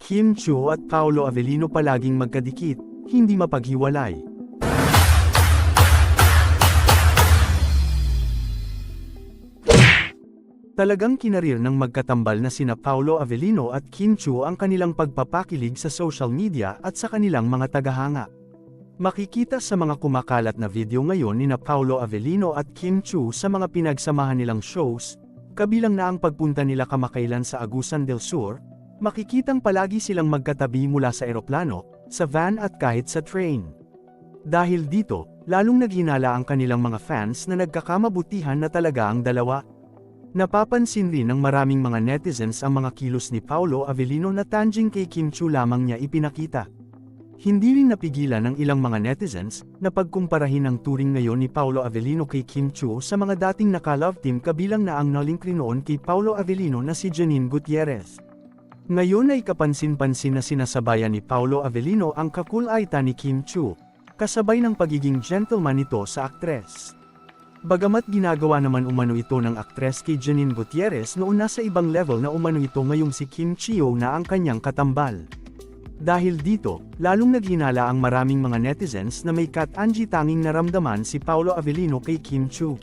Kim Chiu at Paolo Avellino palaging magkadikit, hindi mapaghiwalay. Talagang kinarir ng magkatambal na sina Paolo Avellino at Kim Chiu ang kanilang pagpapakilig sa social media at sa kanilang mga tagahanga. Makikita sa mga kumakalat na video ngayon ni Paolo Avellino at Kim Chiu sa mga pinagsamahan nilang shows, kabilang na ang pagpunta nila kamakailan sa Agusan del Sur. Makikitang palagi silang magkatabi mula sa eroplano, sa van at kahit sa train. Dahil dito, lalong naghinala ang kanilang mga fans na nagkakamabutihan na talaga ang dalawa. Napapansin rin ng maraming mga netizens ang mga kilos ni Paolo Avellino na tanging kay Kim Chiu lamang niya ipinakita. Hindi rin napigilan ng ilang mga netizens na pagkumparahin ang touring ngayon ni Paolo Avellino kay Kim Chiu sa mga dating naka-love team kabilang na ang nalingkri noon kay Paolo Avellino na si Janine Gutierrez. Ngayon ay kapansin-pansin na sinasabayan ni Paolo Avellino ang kakulaitan ni Kim Chiu, kasabay ng pagiging gentleman nito sa aktres. Bagamat ginagawa naman umano ito ng aktres kay Janine Gutierrez noon nasa ibang level na umano ito ngayong si Kim Chiu na ang kanyang katambal. Dahil dito, lalong naghinala ang maraming mga netizens na may kat-anji tanging naramdaman si Paolo Avellino kay Kim Chiu.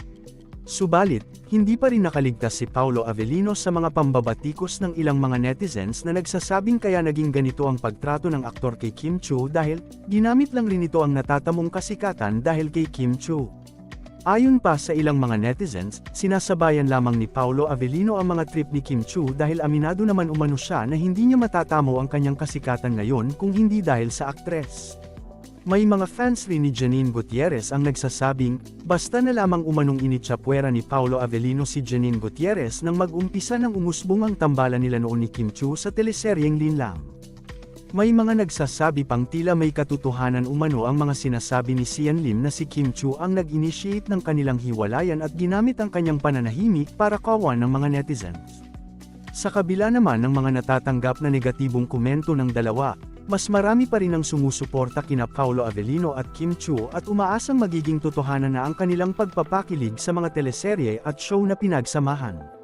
Subalit, hindi pa rin nakaligtas si Paolo Avellino sa mga pambabatikos ng ilang mga netizens na nagsasabing kaya naging ganito ang pagtrato ng aktor kay Kim Chiu dahil ginamit lang rin ito ang natatamong kasikatan dahil kay Kim Chiu. Ayon pa sa ilang mga netizens, sinasabayan lamang ni Paolo Avellino ang mga trip ni Kim Chiu dahil aminado naman umano siya na hindi niya matatamo ang kanyang kasikatan ngayon kung hindi dahil sa aktres. May mga fans rin ni Janine Gutierrez ang nagsasabing, basta na lamang umanong initsapwera ni Paolo Avellino si Janine Gutierrez nang mag-umpisa ng umusbong ang tambalan nila noon ni Kim Chiu sa teleseryeng Linlang. May mga nagsasabi pang tila may katotohanan umano ang mga sinasabi ni Sian Lim na si Kim Chiu ang nag-initiate ng kanilang hiwalayan at ginamit ang kanyang pananahimik para kawan ng mga netizens. Sa kabila naman ng mga natatanggap na negatibong komento ng dalawa, mas marami pa rin ang sumusuporta kina Paolo Avellino at Kim Chiu at umaasang magiging totohanan na ang kanilang pagpapakilig sa mga teleserye at show na pinagsamahan.